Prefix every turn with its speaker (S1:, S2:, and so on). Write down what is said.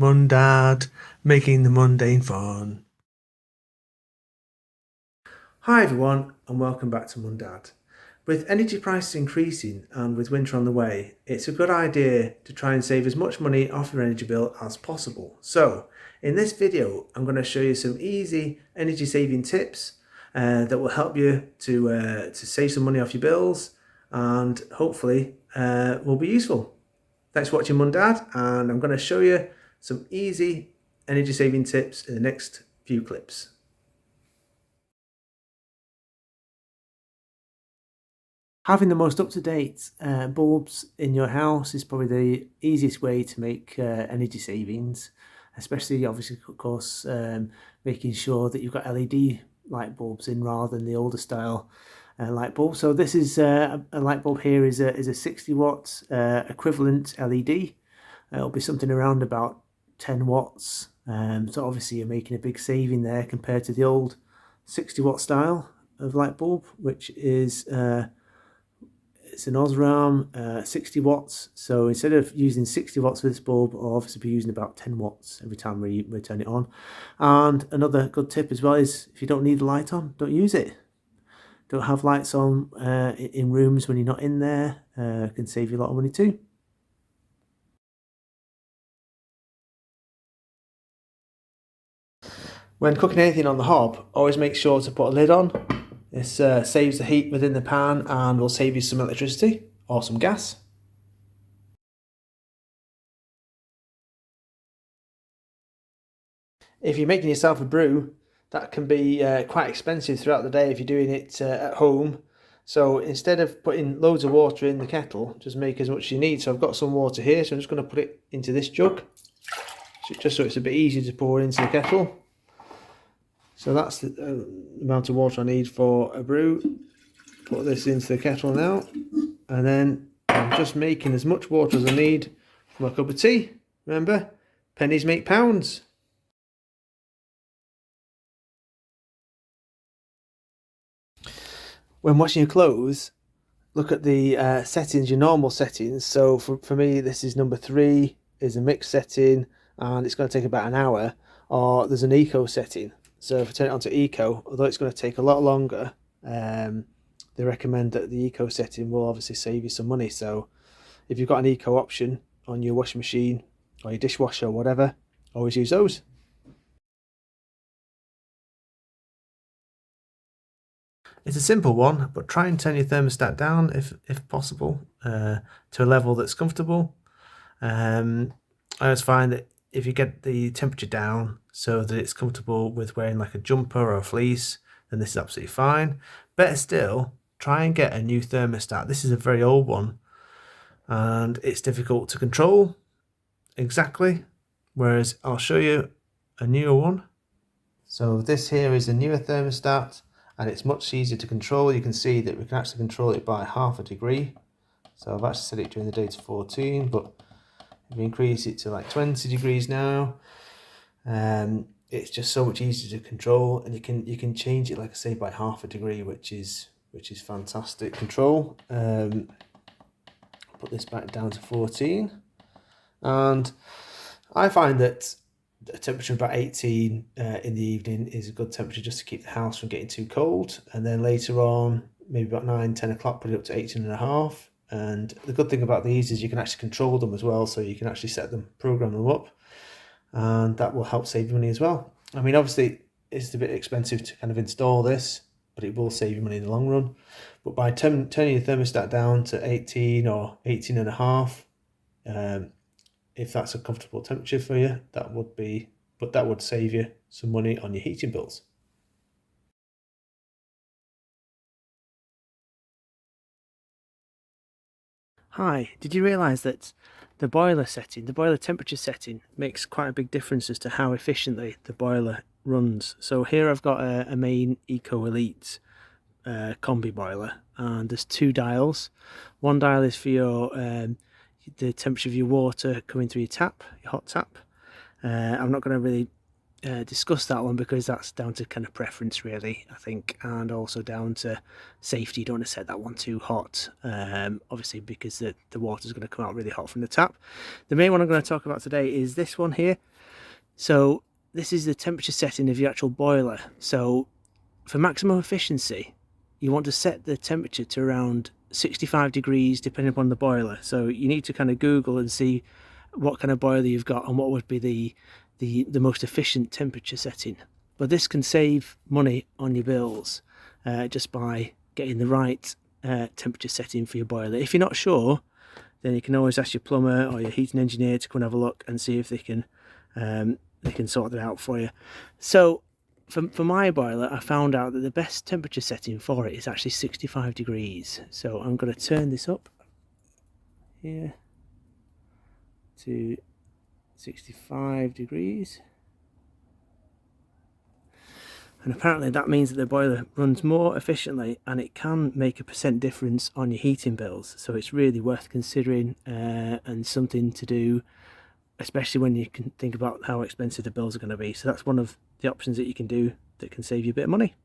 S1: Mum, Dad, making the mundane fun. Hi everyone, and welcome back to Mum, Dad. With energy prices increasing and with winter on the way, it's a good idea to try and save as much money off your energy bill as possible. So, in this video, I'm going to show you some easy energy saving tips that will help you to save some money off your bills and hopefully will be useful. Thanks for watching Mum, Dad, and I'm going to show you some easy energy saving tips in the next few clips. Having the most up-to-date bulbs in your house is probably the easiest way to make energy savings, especially obviously of course making sure that you've got LED light bulbs in rather than the older style light bulb. So this is a light bulb here is a 60 watt equivalent LED. It'll be something around about 10 watts. So obviously you're making a big saving there compared to the old 60 watt style of light bulb, which is it's an Osram 60 watts. So instead of using 60 watts for this bulb, I'll obviously be using about 10 watts every time we turn it on. And another good tip as well is if you don't need the light on, don't use it. Don't have lights on in rooms when you're not in there. Can save you a lot of money too. When cooking anything on the hob, always make sure to put a lid on. This saves the heat within the pan and will save you some electricity or some gas. If you're making yourself a brew, that can be quite expensive throughout the day if you're doing it at home. So instead of putting loads of water in the kettle, just make as much as you need. So I've got some water here, so I'm just going to put it into this jug, just so it's a bit easier to pour into the kettle. So that's the amount of water I need for a brew. Put this into the kettle now, and then I'm just making as much water as I need for my cup of tea. Remember, pennies make pounds. When washing your clothes, look at the settings, your normal settings. So for me, this is number 3, is a mixed setting, and it's going to take about an hour. Or there's an eco setting. So if I turn it on to eco, although it's going to take a lot longer, they recommend that the eco setting will obviously save you some money. So if you've got an eco option on your washing machine or your dishwasher or whatever, always use those. It's a simple one, but try and turn your thermostat down if possible to a level that's comfortable. I always find that if you get the temperature down so that it's comfortable with wearing like a jumper or a fleece, then this is absolutely fine. Better still, try and get a new thermostat. This is a very old one and it's difficult to control exactly, whereas I'll show you a newer one. So this here is a newer thermostat and it's much easier to control. You can see that we can actually control it by half a degree. So I've actually set it during the day to 14, but if we increase it to like 20 degrees now, it's just so much easier to control, and you can change it, like I say, by half a degree, which is fantastic control. Put this back down to 14, and I find that a temperature of about 18 in the evening is a good temperature just to keep the house from getting too cold. And then later on, maybe about 9-10 o'clock, put it up to 18.5. And the good thing about these is you can actually control them as well, so you can actually set them, program them up, and that will help save you money as well. I mean, obviously it's a bit expensive to kind of install this, but it will save you money in the long run. But by turning your thermostat down to 18 or 18.5, if that's a comfortable temperature for you, that would save you some money on your heating bills. Hi, did you realise that the boiler setting, the boiler temperature setting, makes quite a big difference as to how efficiently the boiler runs? So here I've got a main Eco Elite combi boiler, and there's 2 dials. One dial is for your the temperature of your water coming through your tap, your hot tap. I'm not going to really
S2: discuss that one, because that's down to kind of preference really, I think, and also down to safety. You don't want to set that one too hot, obviously, because the water's going to come out really hot from the tap. The main one I'm going to talk about today is this one here. So this is the temperature setting of your actual boiler. So for maximum efficiency, you want to set the temperature to around 65 degrees depending upon the boiler. So you need to kind of Google and see what kind of boiler you've got and what would be the most efficient temperature setting. But this can save money on your bills just by getting the right temperature setting for your boiler. If you're not sure, then you can always ask your plumber or your heating engineer to come and have a look and see if they can sort that out for you. So for my boiler, I found out that the best temperature setting for it is actually 65 degrees. So I'm going to turn this up here to 65 degrees. And apparently that means that the boiler runs more efficiently, and it can make a % difference on your heating bills. So it's really worth considering and something to do, especially when you can think about how expensive the bills are going to be. So that's one of the options that you can do that can save you a bit of money.